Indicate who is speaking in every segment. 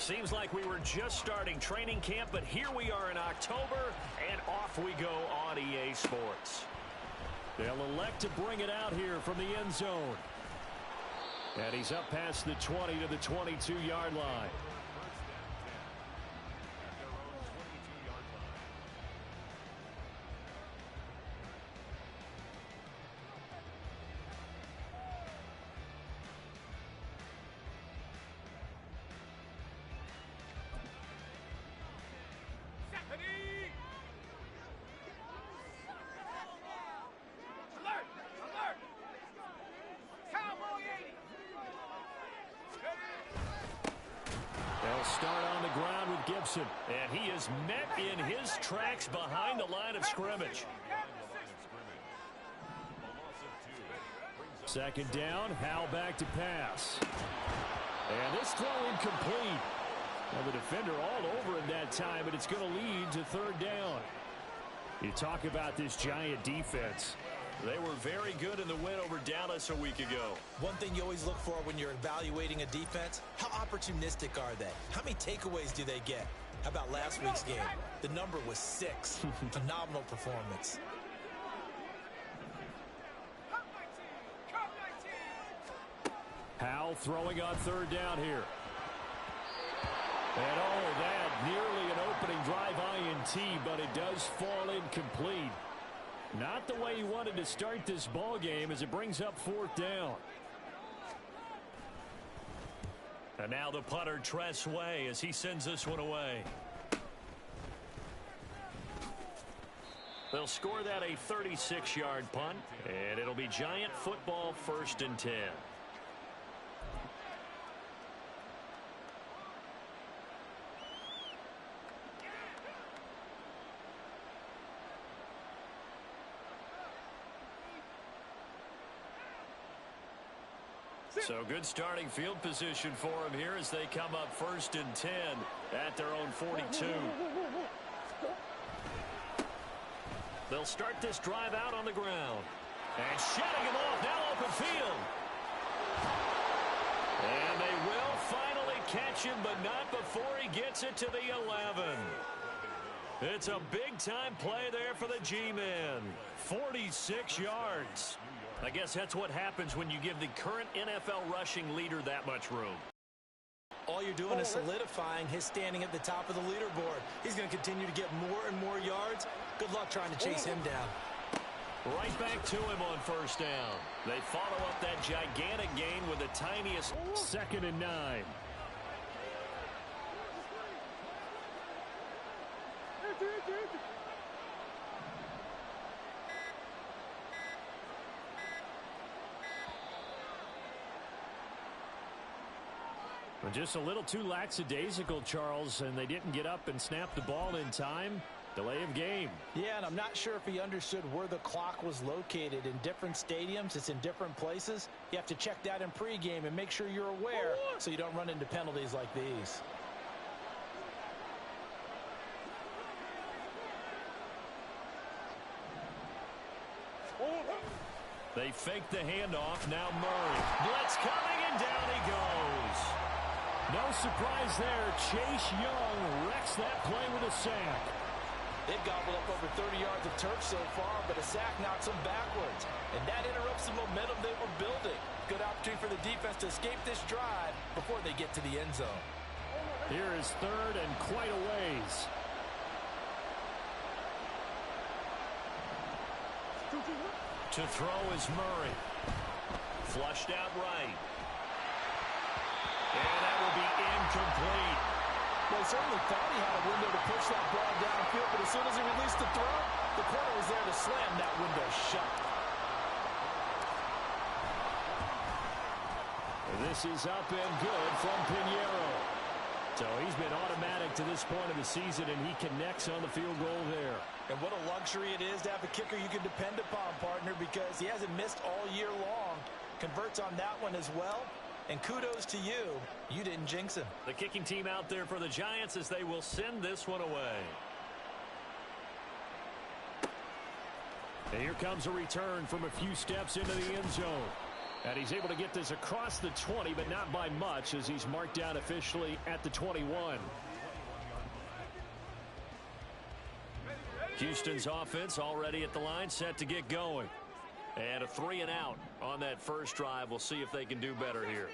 Speaker 1: Seems like we were just starting training camp, but here we are in October, and off we go on EA Sports. They'll elect to bring it out here from the end zone. And he's up past the 20 to the 22-yard line. Start on the ground with Gibson, and he is met in his tracks behind the line of scrimmage. Second down, Howell back to pass. And this throw incomplete. Well, the defender all over him that time, but it's going to lead to third down. You talk about this Giant defense. They were very good in the win over Dallas a week ago.
Speaker 2: One thing you always look for when you're evaluating a defense, how opportunistic are they? How many takeaways do they get? How about last week's game? The number was 6. Phenomenal performance.
Speaker 1: Howell throwing on third down here. And oh, that nearly an opening drive INT, but it does fall incomplete. Not the way he wanted to start this ball game as it brings up fourth down. And now the punter, Tress Way, as he sends this one away. They'll score that a 36-yard punt, and it'll be Giant football 1st and 10. So good starting field position for him here as they come up 1st and 10 at their own 42. They'll start this drive out on the ground. And shedding him off, now open field. And they will finally catch him, but not before he gets it to the 11. It's a big-time play there for the G-Men. 46 yards. I guess that's what happens when you give the current NFL rushing leader that much room.
Speaker 2: All you're doing is solidifying his standing at the top of the leaderboard. He's going to continue to get more and more yards. Good luck trying to chase him down.
Speaker 1: Right back to him on 1st down. They follow up that gigantic gain with the tiniest 2nd and 9. Just a little too lackadaisical, Charles, and they didn't get up and snap the ball in time. Delay of game.
Speaker 2: Yeah, and I'm not sure if he understood where the clock was located. In different stadiums, it's in different places. You have to check that in pregame and make sure you're aware so you don't run into penalties like these.
Speaker 1: They fake the handoff. Now Murray. Blitz coming, and down he goes. No surprise there. Chase Young wrecks that play with a sack.
Speaker 2: They've gobbled up over 30 yards of turf so far, but a sack knocks them backwards. And that interrupts the momentum they were building. Good opportunity for the defense to escape this drive before they get to the end zone.
Speaker 1: Here is 3rd and quite a ways. To throw is Murray. Flushed out right. And that will be incomplete.
Speaker 2: Well, he certainly thought he had a window to push that ball downfield, but as soon as he released the throw, the corner was there to slam that window shut.
Speaker 1: This is up and good from Pinheiro. So he's been automatic to this point of the season, and he connects on the field goal there.
Speaker 2: And what a luxury it is to have a kicker you can depend upon, partner, because he hasn't missed all year long. Converts on that one as well. And kudos to you. You didn't jinx him.
Speaker 1: The kicking team out there for the Giants as they will send this one away. And here comes a return from a few steps into the end zone. And he's able to get this across the 20, but not by much, as he's marked down officially at the 21. Houston's offense already at the line, set to get going. And a 3-and-out on that first drive. We'll see if they can do better here.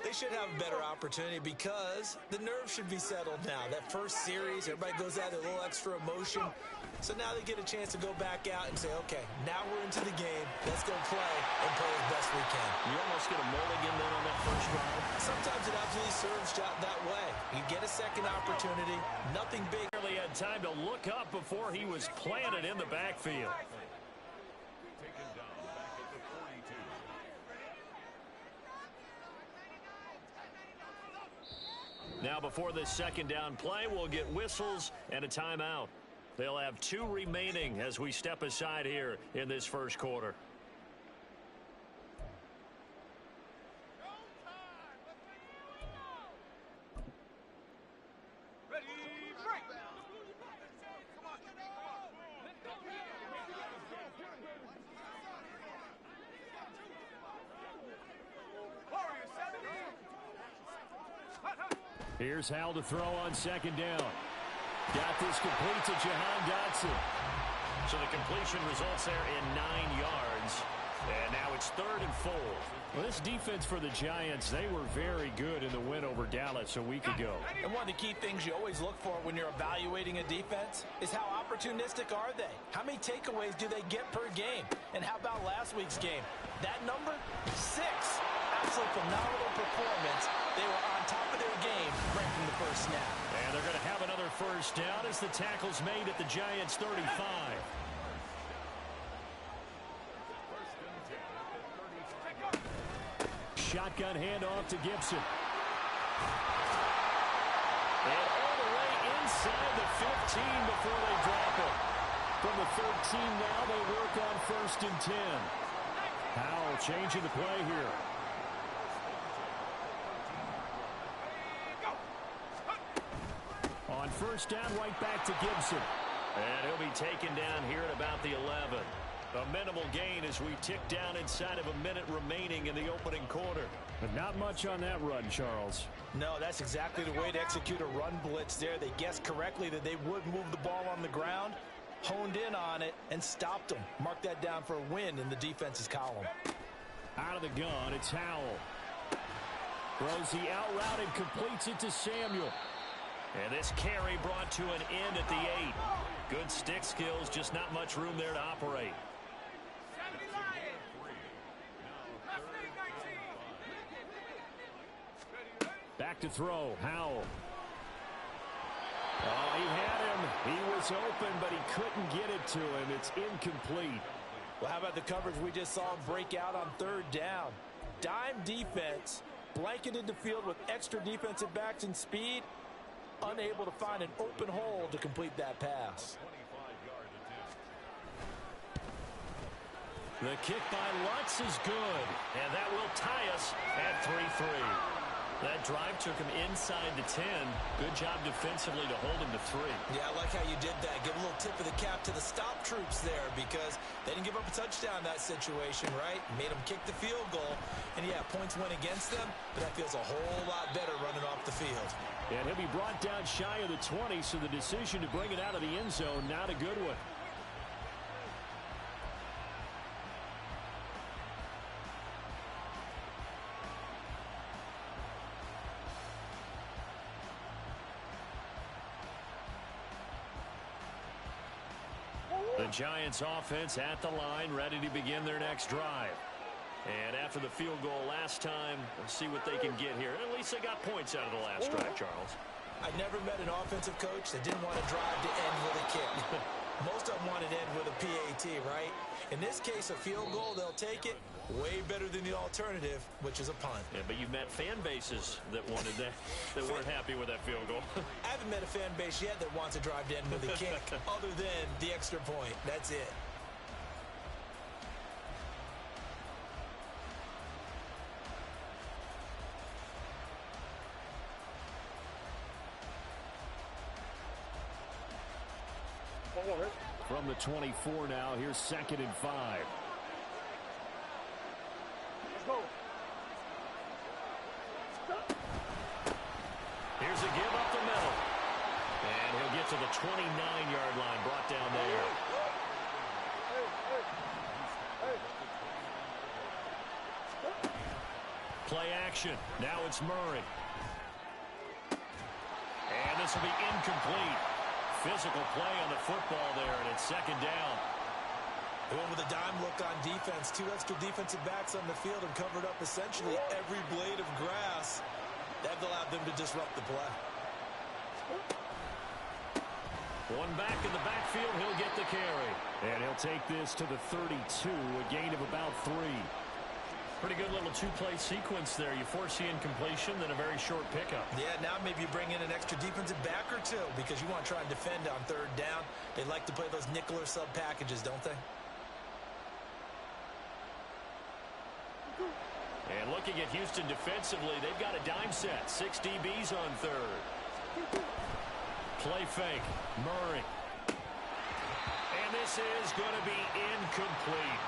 Speaker 2: They should have a better opportunity because the nerves should be settled now. That first series, everybody goes out with a little extra emotion. So now they get a chance to go back out and say, okay, now we're into the game. Let's go play and play as best we can.
Speaker 1: You almost get a mulligan then on that first drive.
Speaker 2: Sometimes it absolutely serves that way. You get a second opportunity, nothing big.
Speaker 1: Barely had time to look up before he was planted in the backfield. Now before this second down play, we'll get whistles and a timeout. They'll have 2 remaining as we step aside here in this first quarter. Here's Hal to throw on second down. Got this complete to Jahan Dotson. So the completion results there in 9 yards. And now it's 3rd and 4. Well, this defense for the Giants, they were very good in the win over Dallas a week ago.
Speaker 2: And one of the key things you always look for when you're evaluating a defense is how opportunistic are they? How many takeaways do they get per game? And how about last week's game? That number, 6. Absolute phenomenal performance. They were on top of their game right from the first snap.
Speaker 1: And they're going to have another first down as the tackle's made at the Giants' 35. Shotgun handoff to Gibson. And all the way inside the 15 before they drop it. From the 13 now, they work on 1st and 10. Howell changing the play here. On first down, right back to Gibson. And he'll be taken down here at about the 11. A minimal gain as we tick down inside of a minute remaining in the opening quarter. But not much on that run, Charles.
Speaker 2: No, that's exactly the way to execute a run blitz there. They guessed correctly that they would move the ball on the ground, honed in on it, and stopped them. Mark that down for a win in the defense's column.
Speaker 1: Out of the gun, it's Howell. Throws the out route and completes it to Samuel. And this carry brought to an end at the 8. Good stick skills, just not much room there to operate. Back to throw, Howell. Oh, he had him. He was open, but he couldn't get it to him. It's incomplete.
Speaker 2: Well, how about the coverage we just saw him break out on 3rd down? Dime defense, blanketed the field with extra defensive backs and speed, unable to find an open hole to complete that pass.
Speaker 1: The kick by Lutz is good, and that will tie us at 3-3. That drive took him inside the 10. Good job defensively to hold him to 3.
Speaker 2: Yeah, I like how you did that. Give a little tip of the cap to the stop troops there because they didn't give up a touchdown in that situation, right? Made them kick the field goal. And, yeah, points went against them, but that feels a whole lot better running off the field.
Speaker 1: And he'll be brought down shy of the 20, so the decision to bring it out of the end zone, not a good one. The Giants offense at the line, ready to begin their next drive. And after the field goal last time, let's see what they can get here. At least they got points out of the last drive, Charles.
Speaker 2: I never met an offensive coach that didn't want to drive to end with a kick. Most of them wanted to end with a PAT, right? In this case, a field goal, they'll take it. Way better than the alternative, which is a punt.
Speaker 1: Yeah, but you've met fan bases that wanted that, that weren't happy with that field goal.
Speaker 2: I haven't met a fan base yet that wants to drive to end with a kick other than the extra point. That's it.
Speaker 1: From the 24 now, here's 2nd and 5.
Speaker 3: Let's go.
Speaker 1: to the 29-yard line, brought down there. Play action. Now it's Murray. And this will be incomplete. Physical play on the football there, and it's second down.
Speaker 2: They went with a dime look on defense. 2 extra defensive backs on the field and covered up essentially every blade of grass. That allowed them to disrupt the play.
Speaker 1: One back in the backfield, he'll get the carry. And he'll take this to the 32, a gain of about 3. Pretty good little two-play sequence there. You force the incompletion, then a very short pickup.
Speaker 2: Yeah, now maybe you bring in an extra defensive back or two because you want to try and defend on third down. They like to play those nickel or sub packages, don't they?
Speaker 1: And looking at Houston defensively, they've got a dime set. 6 DBs on third. Play fake. Murray. And this is going to be incomplete.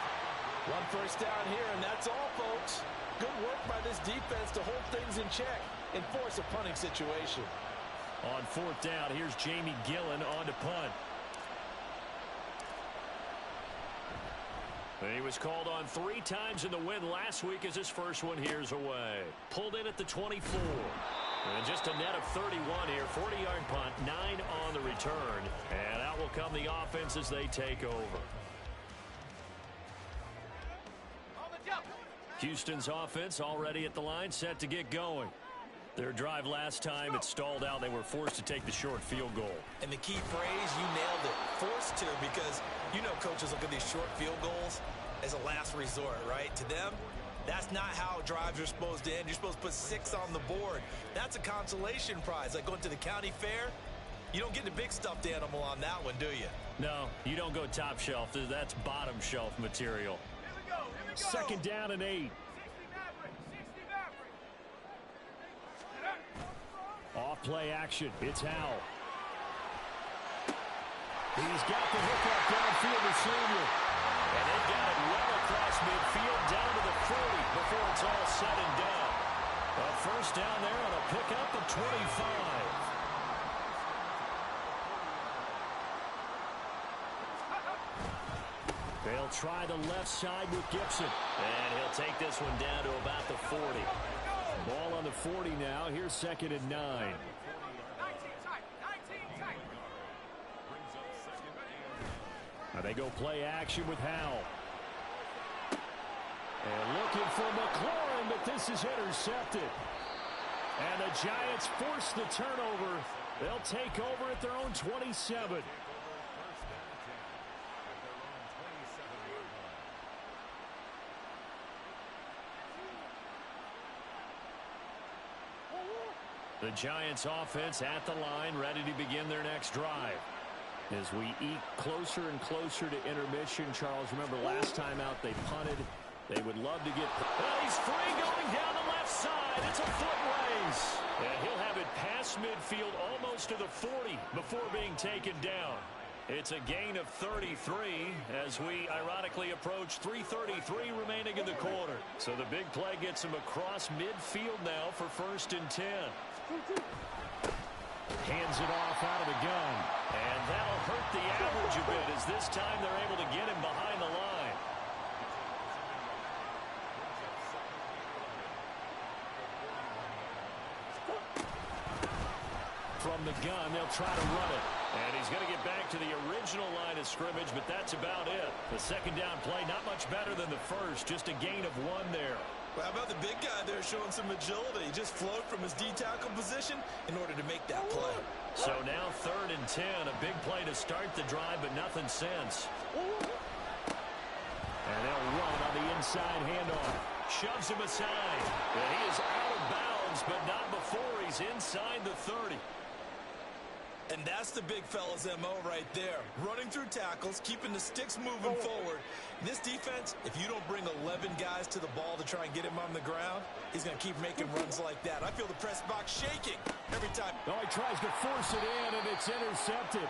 Speaker 2: 1 first down here, and that's all, folks. Good work by this defense to hold things in check and force a punting situation.
Speaker 1: On 4th down, here's Jamie Gillen on to punt. He was called on 3 times in the win last week as his first one here's away. Pulled in at the 24. And just a net of 31 here. 40-yard punt, 9 on the return. And out will come the offense as they take over. Houston's offense already at the line, set to get going. Their drive last time, it stalled out. They were forced to take the short field goal.
Speaker 2: And the key phrase, you nailed it. Forced to, because you know coaches look at these short field goals as a last resort, right? To them, that's not how drives are supposed to end. You're supposed to put 6 on the board. That's a consolation prize. Like going to the county fair, you don't get the big stuffed animal on that one, do you?
Speaker 1: No, you don't go top shelf. That's bottom shelf material.
Speaker 3: Here we go.
Speaker 1: Second down and 8.
Speaker 3: 60
Speaker 1: Off play action. It's Howell. He's got the hook up downfield to Senior. And they've got it well across midfield down to the 40 before it's all said and done. A first down there on a pickup of 25. They'll try the left side with Gibson. And he'll take this one down to about the 40. Ball on the 40 now. Here's 2nd and 9.
Speaker 3: 19 tight.
Speaker 1: Now they go play action with Howell. And looking for McLaurin, but this is intercepted. And the Giants force the turnover. They'll take over at their own 27. The Giants offense at the line, ready to begin their next drive. As we eke closer and closer to intermission, Charles, remember last time out they punted. They would love to get... Well, he's free going down the left side. It's a foot race. And he'll have it past midfield almost to the 40 before being taken down. It's a gain of 33 as we ironically approach 3:33 remaining in the quarter. So the big play gets him across midfield now for 1st and 10. Hands it off out of the gun. And that'll hurt the average a bit as this time they're able to get him behind the line. From the gun, they'll try to run it. And he's going to get back to the original line of scrimmage, but that's about it. The second down play, not much better than the first, just a gain of 1 there.
Speaker 2: Well, how about the big guy there showing some agility? He just flowed from his D-tackle position in order to make that play.
Speaker 1: So now 3rd and 10, a big play to start the drive, but nothing since. And they'll run on the inside handoff. Shoves him aside. And he is out of bounds, but not before he's inside the 30.
Speaker 2: And that's the big fella's MO right there. Running through tackles, keeping the sticks moving forward. This defense, if you don't bring 11 guys to the ball to try and get him on the ground, he's going to keep making runs like that. I feel the press box shaking every time.
Speaker 1: Oh, he tries to force it in, and it's intercepted.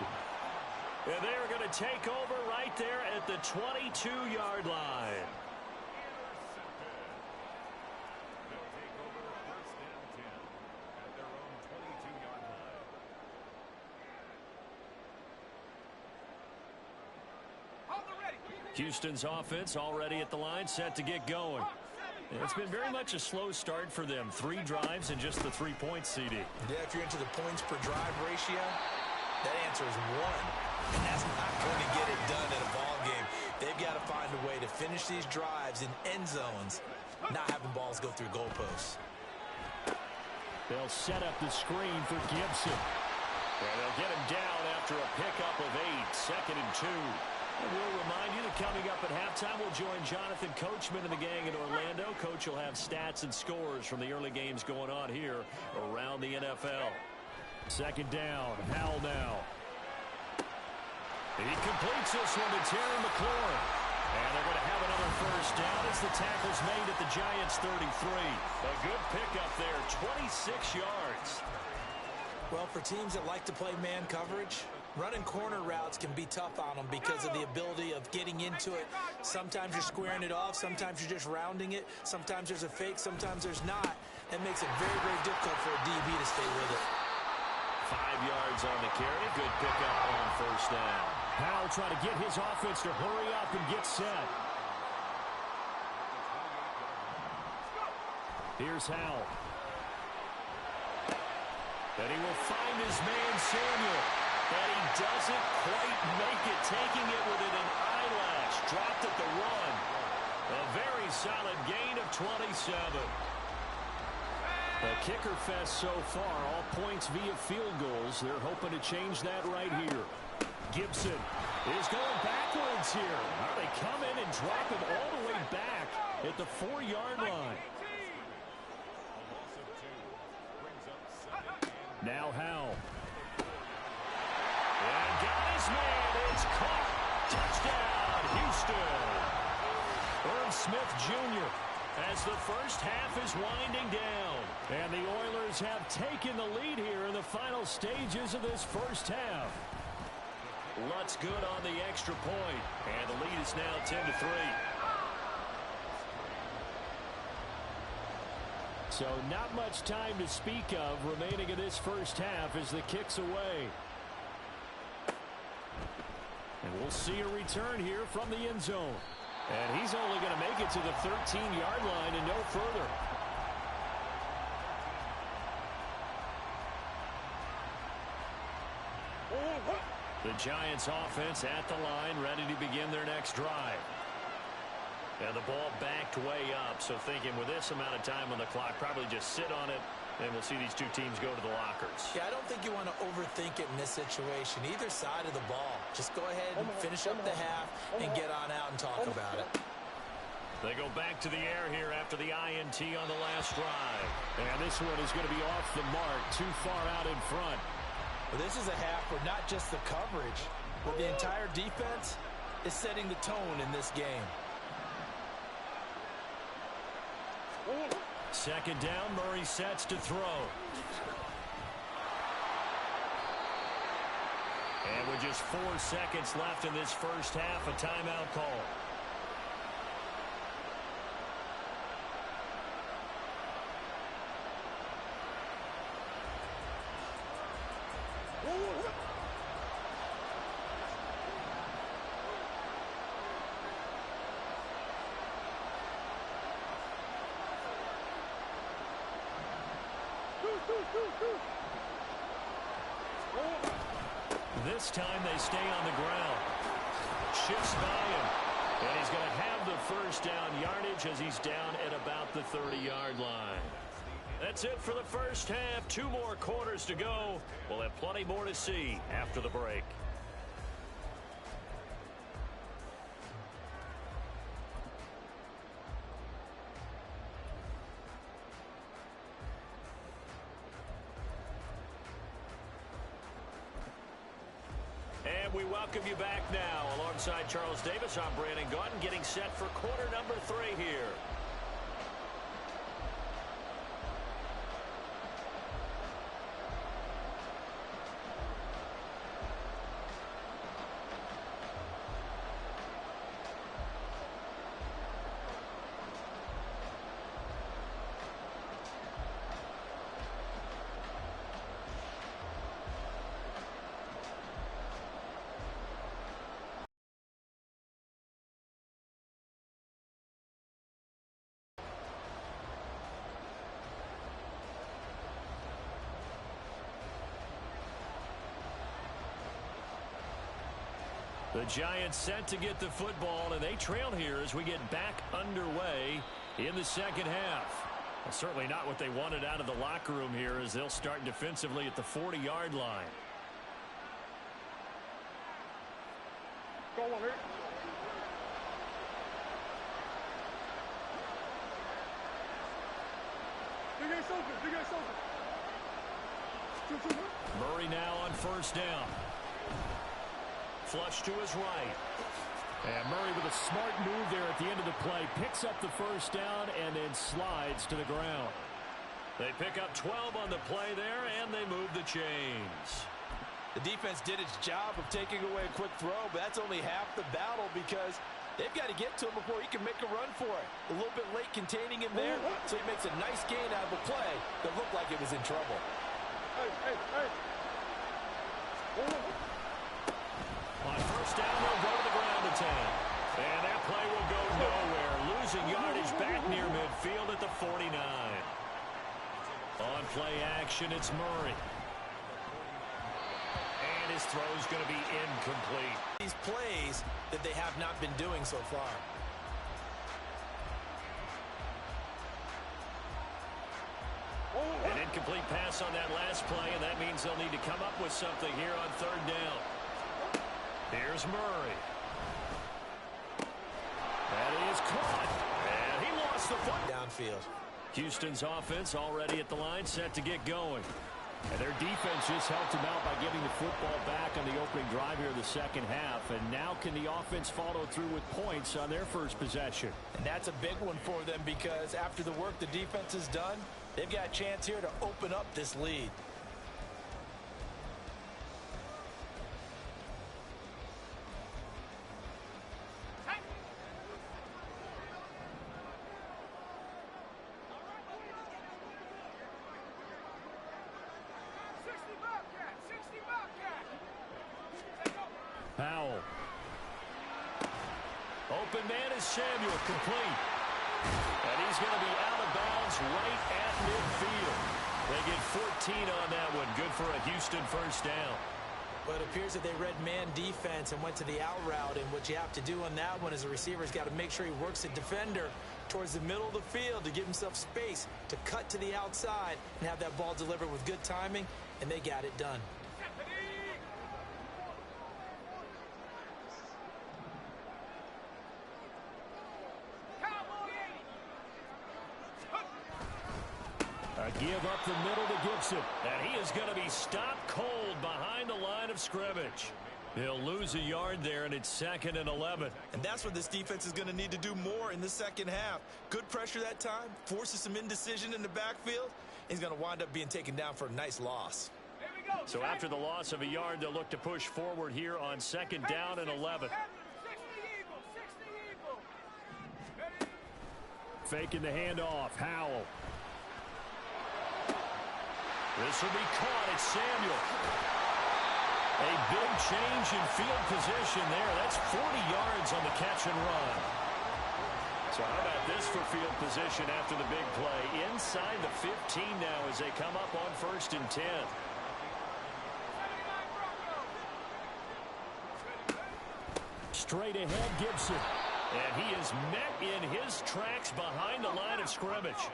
Speaker 1: And they're going to take over right there at the 22-yard line. Houston's offense already at the line, set to get going. It's been very much a slow start for them. 3 drives and just the 3 points, CD.
Speaker 2: Yeah, if you're into the points per drive ratio, that answer is 1. And that's not going to get it done in a ball game. They've got to find a way to finish these drives in end zones, not having balls go through goalposts.
Speaker 1: They'll set up the screen for Gibson. And they'll get him down after a pickup of 8, 2nd and 2. And we'll remind you that coming up at halftime, we'll join Jonathan Coachman and the gang in Orlando. Coach will have stats and scores from the early games going on here around the NFL. 2nd down, Howell now. He completes this one to Terry McLaurin. And they're going to have another first down as the tackle's made at the Giants' 33. A good pickup there, 26 yards.
Speaker 2: Well, for teams that like to play man coverage, running corner routes can be tough on them because of the ability of getting into it. Sometimes you're squaring it off. Sometimes you're just rounding it. Sometimes there's a fake. Sometimes there's not. That makes it very, very difficult for a DB to stay with it.
Speaker 1: 5 yards on the carry. Good pickup on first down. Howell trying to get his offense to hurry up and get set. Here's Howell. And he will find his man Samuel. And he doesn't quite make it, taking it within an eyelash. Dropped at the run. A very solid gain of 27. A kicker fest so far, all points via field goals. They're hoping to change that right here. Gibson is going backwards here. Now they come in and drop him all the way back at the 4-yard line. Now Howell. And got his man. It's caught. Touchdown, Houston. Irv Smith Jr. as the first half is winding down. And the Oilers have taken the lead here in the final stages of this first half. Lutz good on the extra point. And the lead is now 10-3. So not much time to speak of remaining in this first half as the kick's away. And we'll see a return here from the end zone. And he's only going to make it to the 13-yard line and no further. The Giants offense at the line, ready to begin their next drive. And the ball backed way up, so thinking with this amount of time on the clock, probably just sit on it, and we'll see these two teams go to the lockers.
Speaker 2: Yeah, I don't think you want to overthink it in this situation, either side of the ball. Just go ahead and finish up the half and get on out and talk about it.
Speaker 1: They go back to the air here after the INT on the last drive. And this one is going to be off the mark, too far out in front.
Speaker 2: Well, this is a half where not just the coverage, but the entire defense is setting the tone in this game.
Speaker 1: 2nd down, Murray sets to throw. And with just 4 seconds left in this first half, a timeout call. This time they stay on the ground. Shifts by him. And he's going to have the first down yardage as he's down at about the 30-yard line. That's it for the first half. 2 more quarters to go. We'll have plenty more to see after the break. And we welcome you back now. Alongside Charles Davis, I'm Brandon Gaudin, getting set for quarter number 3 here. The Giants set to get the football, and they trail here as we get back underway in the second half. Well, certainly not what they wanted out of the locker room here as they'll start defensively at the 40-yard line.
Speaker 3: Go on here. Big ass open, big ass open.
Speaker 1: Murray now on first down. Flush to his right. And Murray with a smart move there at the end of the play. Picks up the first down and then slides to the ground. They pick up 12 on the play there, and they move the chains.
Speaker 2: The defense did its job of taking away a quick throw, but that's only half the battle because they've got to get to him before he can make a run for it. A little bit late containing him there, so he makes a nice gain out of the play that looked like it was in trouble.
Speaker 3: Hey.
Speaker 1: On first down, they'll go to the ground attack. And that play will go nowhere. Losing yardage back near midfield at the 49. On play action, it's Murray. And his throw's going to be incomplete.
Speaker 2: These plays that they have not been doing so far.
Speaker 1: An incomplete pass on that last play, and that means they'll need to come up with something here on third down. Here's Murray. That is caught. And he lost the foot.
Speaker 2: Downfield.
Speaker 1: Houston's offense already at the line, set to get going. And their defense just helped him out by getting the football back on the opening drive here in the second half. And now can the offense follow through with points on their first possession?
Speaker 2: And that's a big one for them because after the work the defense has done, they've got a chance here to open up this lead.
Speaker 1: Powell. Open man is Samuel, complete. And he's going to be out of bounds right at midfield. They get 14 on that one. Good for a Houston first down.
Speaker 2: But it appears that they read man defense and went to the out route. And what you have to do on that one is the receiver's got to make sure he works the defender towards the middle of the field to give himself space to cut to the outside and have that ball delivered with good timing. And they got it done.
Speaker 1: Give up the middle to Gibson. And he is going to be stopped cold behind the line of scrimmage. He'll lose a yard there, and it's 2nd and 11.
Speaker 2: And that's what this defense is going to need to do more in the second half. Good pressure that time, forces some indecision in the backfield. He's going to wind up being taken down for a nice loss.
Speaker 1: So after the loss of a yard, they'll look to push forward here on 2nd down and 11. Faking the handoff. Howell. This will be caught. It's Samuel. A big change in field position there. That's 40 yards on the catch and run. So how about this for field position after the big play? Inside the 15 now as they come up on 1st and 10. Straight ahead, Gibson. And he is met in his tracks behind the line of scrimmage.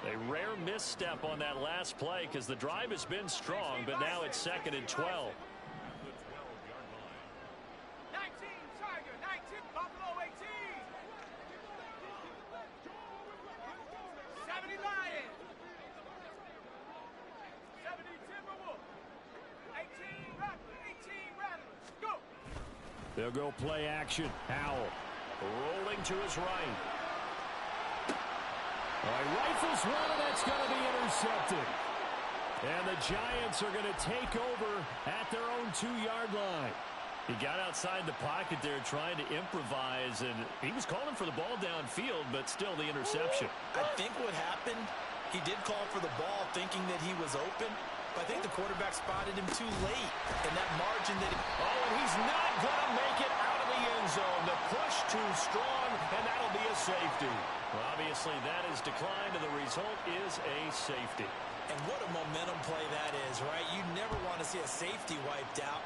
Speaker 1: A rare misstep on that last play because the drive has been strong, but now it's 2nd and 12.
Speaker 3: 19 Tiger, 19 Buffalo 18. 70 Lion. 70 Timberwolf. 18 Rattlers, 18 Rattlers. Go.
Speaker 1: They'll go play action. Howell rolling to his right. Rifles one, and that's going to be intercepted. And the Giants are going to take over at their own 2-yard line. He got outside the pocket there trying to improvise, and he was calling for the ball downfield, but still the interception.
Speaker 2: I think what happened, he did call for the ball thinking that he was open, but I think the quarterback spotted him too late, and that margin that
Speaker 1: and he's not going to make it out of the end zone. The push too strong, and that'll be a safety. Well, obviously, that is declined, and the result is a safety.
Speaker 2: And what a momentum play that is, right? You never want to see a safety wiped out.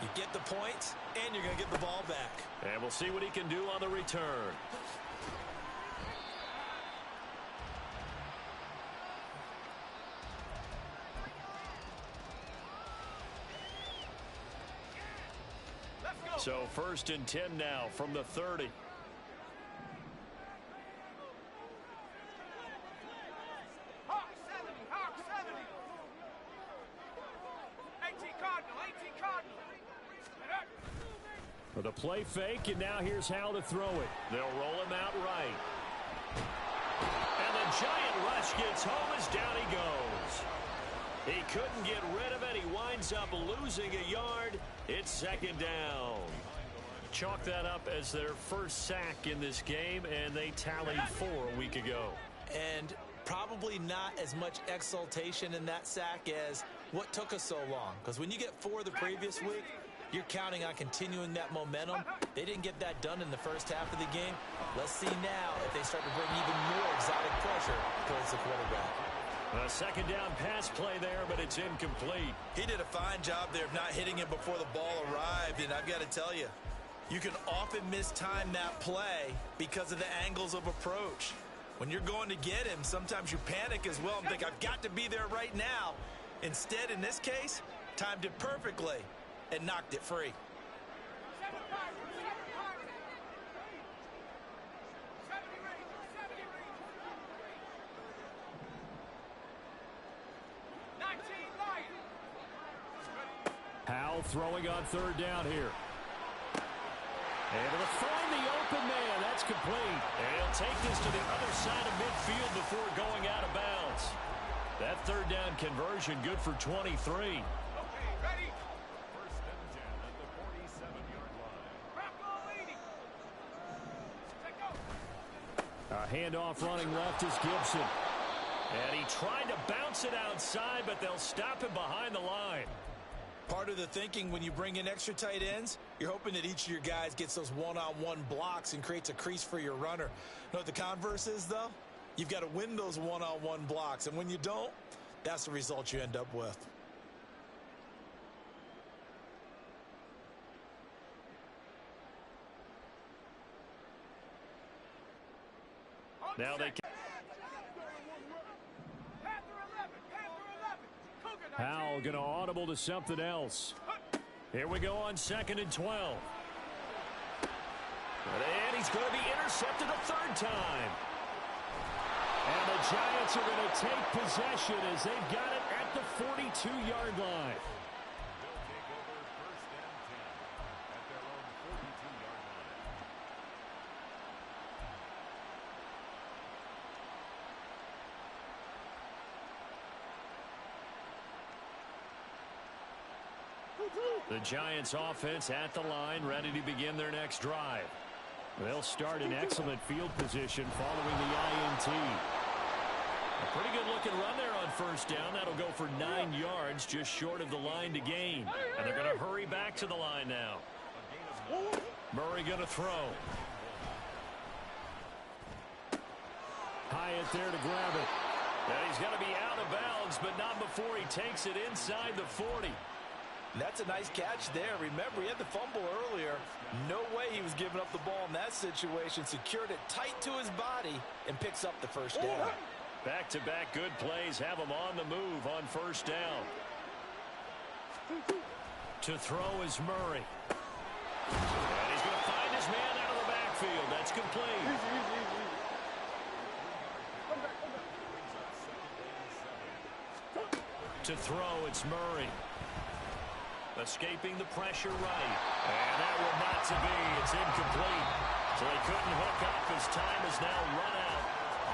Speaker 2: You get the points, and you're going to get the ball back.
Speaker 1: And we'll see what he can do on the return. So 1st and 10 now from the 30.
Speaker 3: Hawk 70, Hawk 70. 18 Cardinal, 18 Cardinal.
Speaker 1: For the play fake, and now here's how to throw it. They'll roll him out right. And the giant rush gets home as down he goes. He couldn't get rid of it. He winds up losing a yard. It's 2nd down. Chalk that up as their first sack in this game, and they tallied 4 a week ago.
Speaker 2: And probably not as much exultation in that sack as what took us so long. Because when you get 4 the previous week, you're counting on continuing that momentum. They didn't get that done in the first half of the game. Let's see now if they start to bring even more exotic pressure towards the quarterback.
Speaker 1: A 2nd down pass play there, but it's incomplete.
Speaker 2: He did a fine job there of not hitting him before the ball arrived, and I've got to tell you, you can often mistime that play because of the angles of approach. When you're going to get him, sometimes you panic as well and think, I've got to be there right now. Instead, in this case, timed it perfectly and knocked it free.
Speaker 3: 19 Lions.
Speaker 1: Howell throwing on 3rd down here. Able to find the open man. That's complete. And he'll take this to the other side of midfield before going out of bounds. That 3rd down conversion good for 23.
Speaker 3: Okay, ready?
Speaker 4: 1st and 10 at the 47-yard line.
Speaker 3: Bravo 80. Let go.
Speaker 1: A handoff running left is Gibson. And he tried to bounce it outside, but they'll stop him behind the line.
Speaker 2: Part of the thinking when you bring in extra tight ends, you're hoping that each of your guys gets those one-on-one blocks and creates a crease for your runner. You know what the converse is, though? You've got to win those one-on-one blocks, and when you don't, that's the result you end up with.
Speaker 1: Now they can.
Speaker 3: Panther 11, Panther 11. Cougar 19.
Speaker 1: Howell going to audible to something else. Here we go on 2nd and 12. And he's going to be intercepted a 3rd time. And the Giants are going to take possession as they've got it at the 42-yard line.
Speaker 4: They'll take over 1st and 10 at their own 42-yard line.
Speaker 1: The Giants offense at the line, ready to begin their next drive. They'll start in excellent field position following the INT. A pretty good looking run there on 1st down. That'll go for 9 yards, just short of the line to gain. And they're going to hurry back to the line now. Murray going to throw. Hyatt there to grab it. And he's going to be out of bounds, but not before he takes it inside the 40.
Speaker 2: That's a nice catch there. Remember, he had the fumble earlier. No way he was giving up the ball in that situation. Secured it tight to his body and picks up the 1st down.
Speaker 1: Back-to-back good plays have him on the move on 1st down. To throw is Murray. And he's going to find his man out of the backfield. That's complete. To throw, it's Murray. Escaping the pressure right. And that will not to be. It's incomplete. So he couldn't hook up. His time is now run out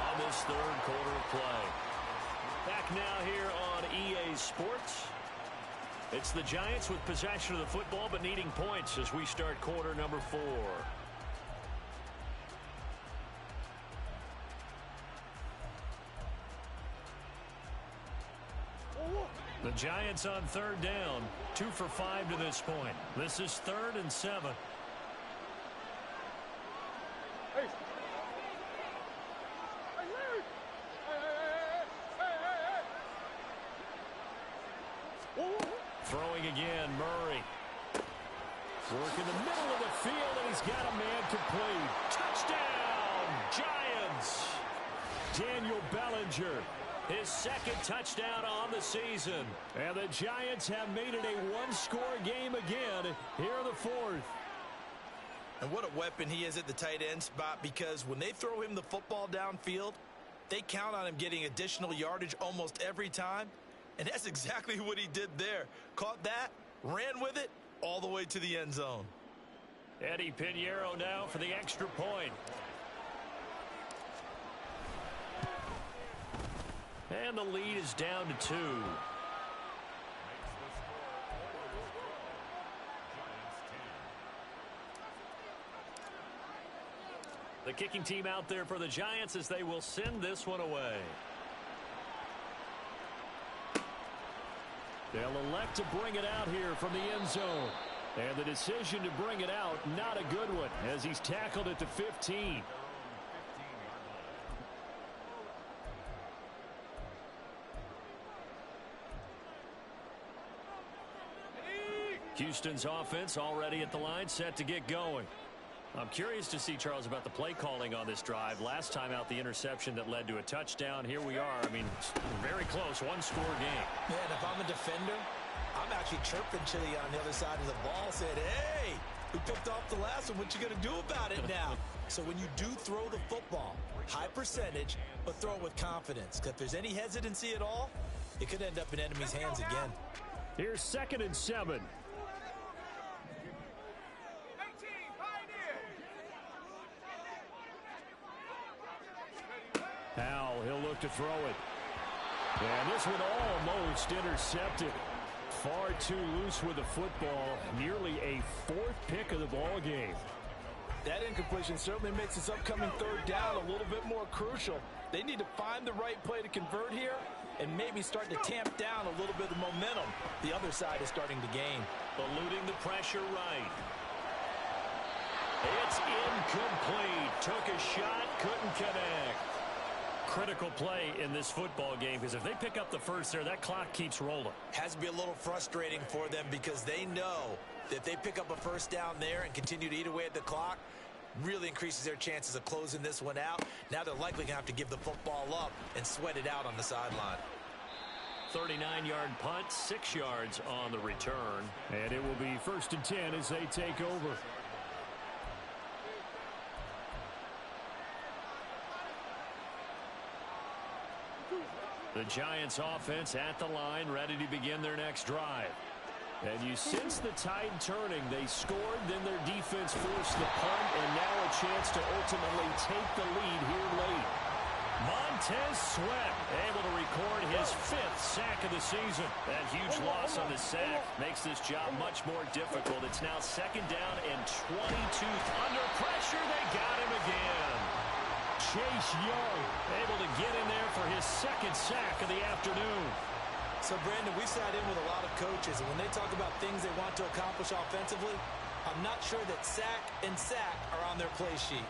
Speaker 1: on this 3rd quarter of play. Back now here on EA Sports. It's the Giants with possession of the football but needing points as we start quarter number 4. The Giants on 3rd down, 2 for 5 to this point. This is 3rd and 7.
Speaker 3: Hey. Hey, Larry. Hey.
Speaker 1: Throwing again, Murray. Work in the middle of the field, and he's got a man complete. Touchdown, Giants! Daniel Bellinger, his second touchdown on the season. And the Giants have made it a one-score game again here in the fourth.
Speaker 2: And what a weapon he is at the tight end spot, because when they throw him the football downfield, they count on him getting additional yardage almost every time. And that's exactly what he did there. Caught that, ran with it, all the way to the end zone.
Speaker 1: Eddie Pinheiro now for the extra point. And the lead is down to 2. The kicking team out there for the Giants as they will send this one away. They'll elect to bring it out here from the end zone. And the decision to bring it out, not a good one, as he's tackled at the 15. Houston's offense already at the line, set to get going. I'm curious to see, Charles, about the play calling on this drive. Last time out, the interception that led to a touchdown. Here we are. I mean, very close, one-score game.
Speaker 2: Man, if I'm a defender, I'm actually chirping to you on the other side of the ball, saying, hey, we picked off the last one. What you going to do about it now? So when you do throw the football, high percentage, but throw it with confidence. Because if there's any hesitancy at all, it could end up in enemy's hands again.
Speaker 1: Here's 2nd and 7. Howell, he'll look to throw it. And this one almost intercepted. Far too loose with the football. Nearly a 4th pick of the ball game.
Speaker 2: That incompletion certainly makes this upcoming 3rd down a little bit more crucial. They need to find the right play to convert here and maybe start to tamp down a little bit of momentum the other side is starting to gain.
Speaker 1: Eluding the pressure right. It's incomplete. Took a shot, couldn't connect. Critical play in this football game, because if they pick up the first there, that clock keeps rolling.
Speaker 2: Has to be a little frustrating for them, because they know that if they pick up a first down there and continue to eat away at the clock, really increases their chances of closing this one out. Now they're likely going to have to give the football up and sweat it out on the sideline.
Speaker 1: 39-yard punt, 6 yards on the return. And it will be 1st and 10 as they take over. The Giants offense at the line, ready to begin their next drive. And you sense the tide turning. They scored, then their defense forced the punt, and now a chance to ultimately take the lead here late. Montez Sweat able to record his 5th sack of the season. That huge loss on the sack makes this job much more difficult. It's now 2nd down and 22. Under pressure, they got him again. Chase Young able to get in there for his 2nd sack of the afternoon.
Speaker 2: So, Brandon, we've sat in with a lot of coaches, and when they talk about things they want to accomplish offensively, I'm not sure that sack and sack are on their play sheet.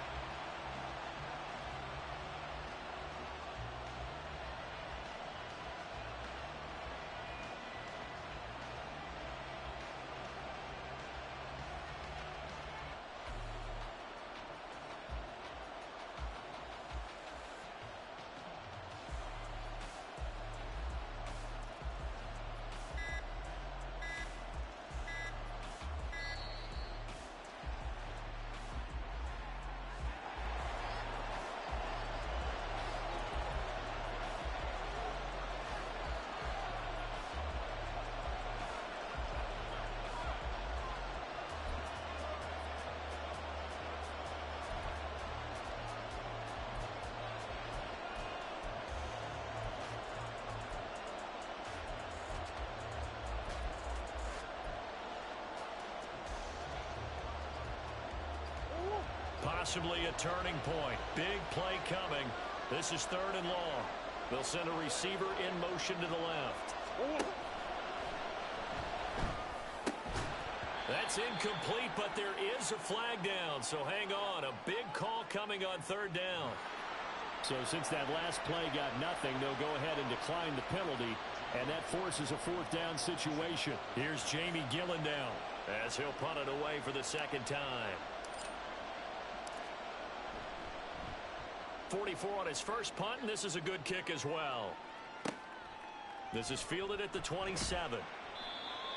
Speaker 1: Possibly a turning point. Big play coming. This is 3rd and long. They'll send a receiver in motion to the left. That's incomplete, but there is a flag down, so hang on. A big call coming on 3rd down. So since that last play got nothing, they'll go ahead and decline the penalty, and that forces a 4th down situation. Here's Jamie Gillen down. as he'll punt it away for the second time. 44 on his first punt, and this is a good kick as well. This is fielded at the 27.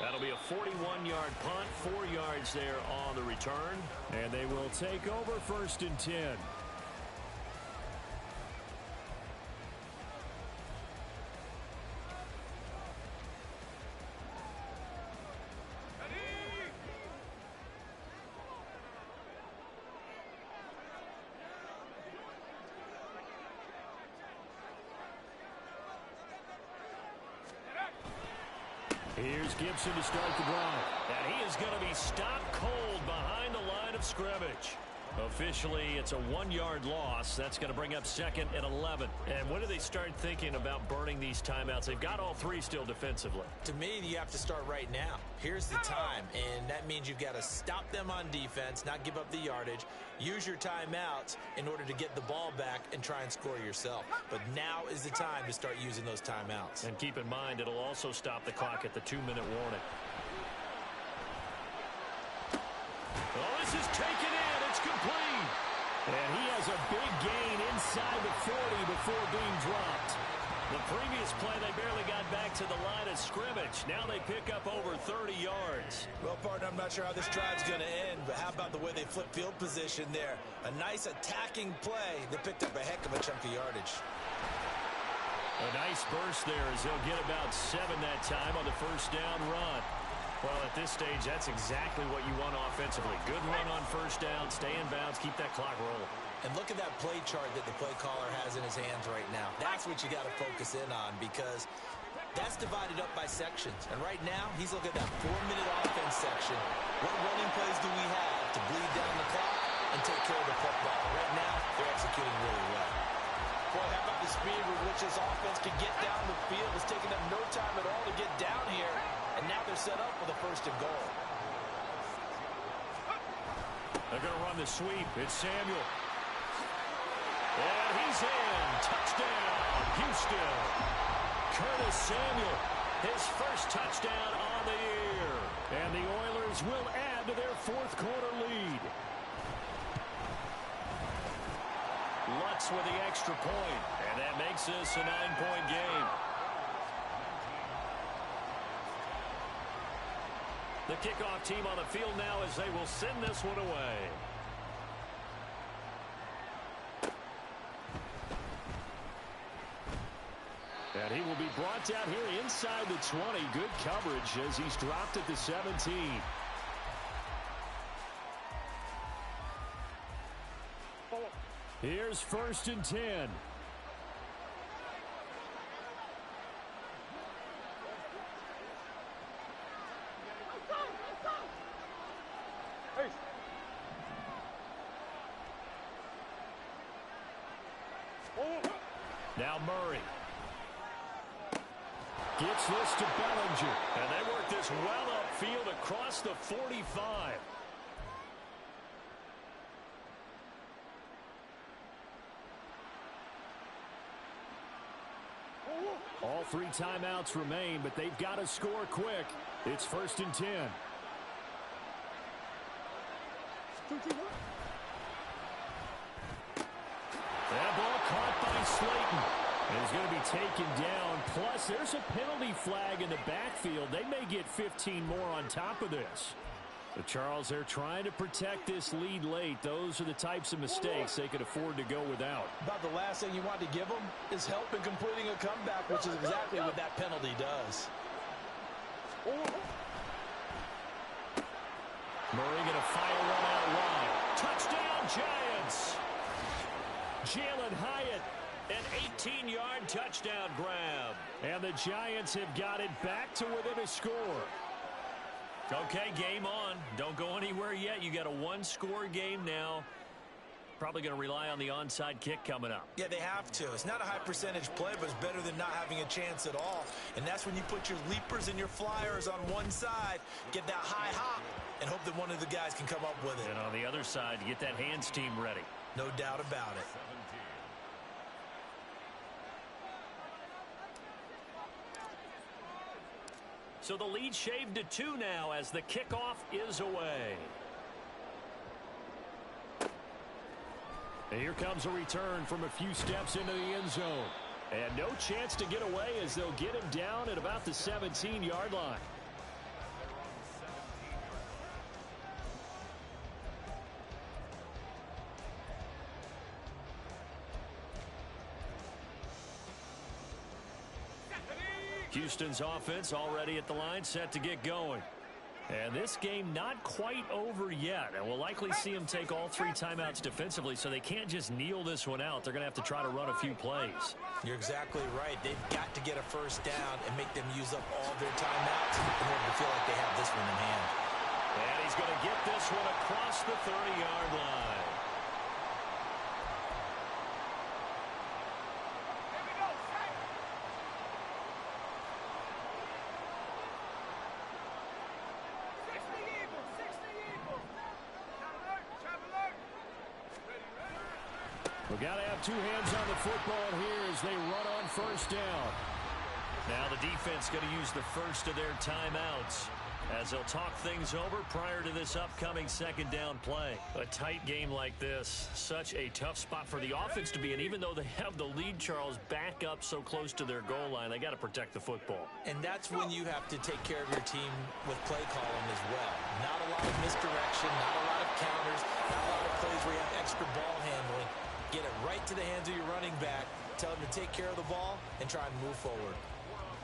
Speaker 1: That'll be a 41-yard punt, 4 yards there on the return. And they will take over 1st and 10. Here's Gibson to start the drive. And he is going to be stopped cold behind the line of scrimmage. Officially, it's a 1-yard loss. That's going to bring up 2nd and 11. And when do they start thinking about burning these timeouts? They've got all 3 still defensively.
Speaker 2: To me, you have to start right now. Here's the time, and that means you've got to stop them on defense, not give up the yardage, use your timeouts in order to get the ball back and try and score yourself. But now is the time to start using those timeouts.
Speaker 1: And keep in mind, it'll also stop the clock at the 2-minute warning. Oh, this is taken in. It's complete. And he has a big gain inside the 40 before being dropped. The previous play, they barely got back to the line of scrimmage. Now they pick up over 30 yards.
Speaker 2: Well, partner, I'm not sure how this drive's going to end, but how about the way they flip field position there? A nice attacking play that picked up a heck of a chunk of yardage.
Speaker 1: A nice burst there as they'll get about 7 that time on the first down run. Well, at this stage, that's exactly what you want offensively. Good run on first down, stay in bounds, keep that clock rolling.
Speaker 2: And look at that play chart that the play caller has in his hands right now. That's what you got to focus in on because that's divided up by sections. And right now, he's looking at that 4-minute offense section. What running plays do we have to bleed down the clock and take care of the football? Right now, they're executing really well. Boy, how about the speed with which this offense can get down the field? It's taking them no time at all to get down here. And now they're set up for the 1st and goal.
Speaker 1: They're going to run the sweep. It's Samuel. And he's in. Touchdown, Houston. Curtis Samuel, his first touchdown on the year. And the Oilers will add to their 4th quarter lead. Lutz with the extra point. And that makes this a 9-point game. The kickoff team on the field now as they will send this one away. And he will be brought down here inside the 20. Good coverage as he's dropped at the 17. Here's 1st and 10. Now Murray. Gets this to Bellinger. And they work this well upfield across the 45. All 3 timeouts remain, but they've got to score quick. It's 1st and 10. That ball caught by Slayton. And he's going to be taken down. Plus, there's a penalty flag in the backfield. They may get 15 more on top of this. But Charles, they're trying to protect this lead late. Those are the types of mistakes they could afford to go without.
Speaker 2: About the last thing you want to give them is help in completing a comeback, which is exactly what that penalty does.
Speaker 1: Murray going to fire one out wide. Touchdown, Giants! Jalen Hyatt, an 18-yard touchdown grab. And the Giants have got it back to within a score. Okay, game on. Don't go anywhere yet. You got a 1-score game now. Probably going to rely on the onside kick coming up.
Speaker 2: Yeah, they have to. It's not a high percentage play, but it's better than not having a chance at all. And that's when you put your leapers and your flyers on one side, get that high hop, and hope that one of the guys can come up with it.
Speaker 1: And on the other side, get that hands team ready.
Speaker 2: No doubt about it.
Speaker 1: So the lead shaved to 2 now as the kickoff is away. And here comes a return from a few steps into the end zone. And no chance to get away as they'll get him down at about the 17-yard line. Houston's offense already at the line, set to get going. And this game not quite over yet. And we'll likely see them take all 3 timeouts defensively, so they can't just kneel this one out. They're going to have to try to run a few plays.
Speaker 2: You're exactly right. They've got to get a first down and make them use up all their timeouts in order to feel like they have this one in hand.
Speaker 1: And he's going to get this one across the 30-yard line. We've got to have 2 hands on the football here as they run on first down. Now the defense going to use the first of their timeouts as they'll talk things over prior to this upcoming second down play. A tight game like this, such a tough spot for the offense to be in. Even though they have the lead, Charles, back up so close to their goal line, they got to protect the football.
Speaker 2: And that's when you have to take care of your team with play calling as well. Not a lot of misdirection, not a lot of counters, not a lot of plays where you have extra ball handling. Get it right to the hands of your running back, tell him to take care of the ball, and try and move forward.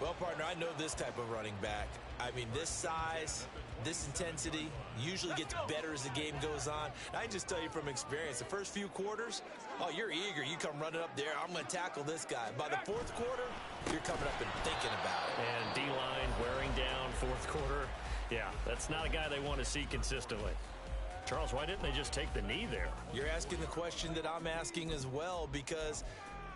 Speaker 2: Well, partner, I know this type of running back. I mean, this size, this intensity usually gets better as the game goes on. And I just tell you from experience, the first few quarters, oh, you're eager. You come running up there, I'm going to tackle this guy. By the 4th quarter, you're coming up and thinking about it.
Speaker 1: And D-line wearing down 4th quarter. Yeah, that's not a guy they want to see consistently. Charles, why didn't they just take the knee there?
Speaker 2: You're asking the question that I'm asking as well, because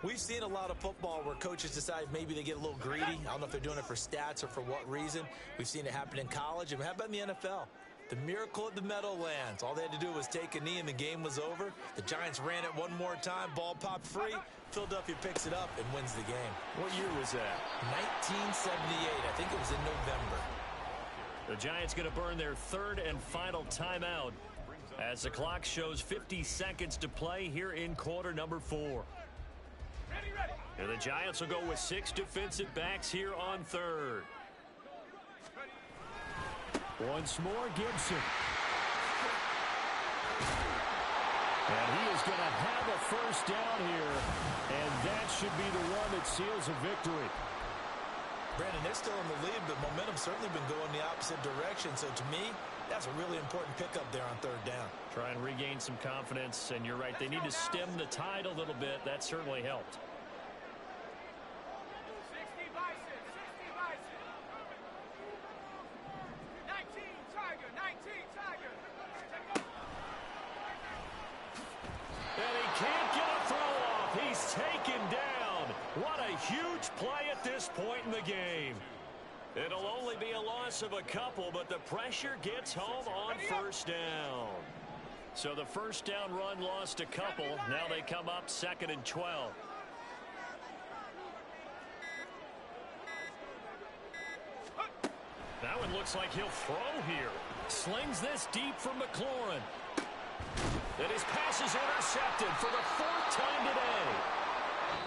Speaker 2: we've seen a lot of football where coaches decide maybe they get a little greedy. I don't know if they're doing it for stats or for what reason. We've seen it happen in college. And how about in the NFL? The miracle at the Meadowlands. All they had to do was take a knee and the game was over. The Giants ran it one more time. Ball popped free. Philadelphia picks it up and wins the game.
Speaker 1: What year was that?
Speaker 2: 1978. I think it was in November.
Speaker 1: The Giants going to burn their 3rd and final timeout as the clock shows 50 seconds to play here in quarter number 4. And the Giants will go with 6 defensive backs here on 3rd. Once more, Gibson. And he is going to have a first down here, and that should be the one that seals a victory.
Speaker 2: Brandon, they're still in the lead, but momentum's certainly been going the opposite direction. So to me, that's a really important pickup there on 3rd down.
Speaker 1: Try and regain some confidence, and you're right. They need to stem the tide a little bit. That certainly helped.
Speaker 3: 60 Bison, 60 Bison. 19 Tiger, 19 Tiger.
Speaker 1: And he can't get a throw off. He's taken down. What a huge play at this point in the game. It'll only be a loss of a couple, but the pressure gets home on first down. So the first down run lost a couple. Now they come up 2nd and 12. That one looks like he'll throw here. Slings this deep from McLaurin. And his pass is intercepted for the 4th time today.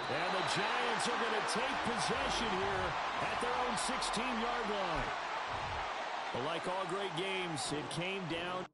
Speaker 1: And the Giants are going to take possession here at their own 16-yard line. But like all great games, it came down